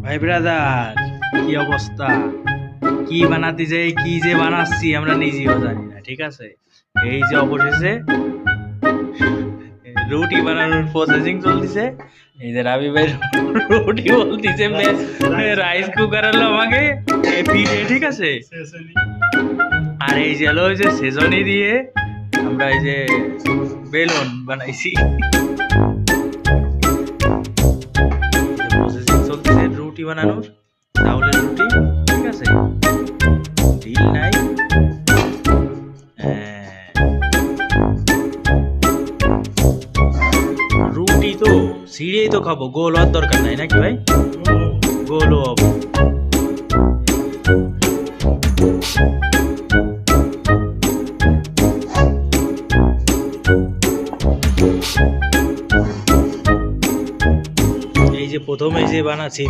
ভাই ব্রাদার, কি অবস্থা? কি বানাতে যাই, কি যে বানাচ্ছি আমরা নিজেও জানি না। ঠিক আছে, এই যে অবশেষে রুটি বানানোর প্রসেসিং চলতেছে। এই যে রাবি ভাই রুটি বলতেছে, রাইস কুকার হলো আমাকে ফিরে। ঠিক আছে, আর এই যে হলো ওই যে সেজনি দিয়ে আমরা এই যে বেলুন বানাইছি। প্রসেসিং চলতেছে রুটি বানানোর, চাউলের রুটি। ঠিক আছে, ঢিল নাই। রুটি তো ছিঁড়েই তো খাবো, গোল হওয়ার দরকার নাই নাকি ভাই? গোলও হবো। এই যে প্রথমে যে বানাচ্ছি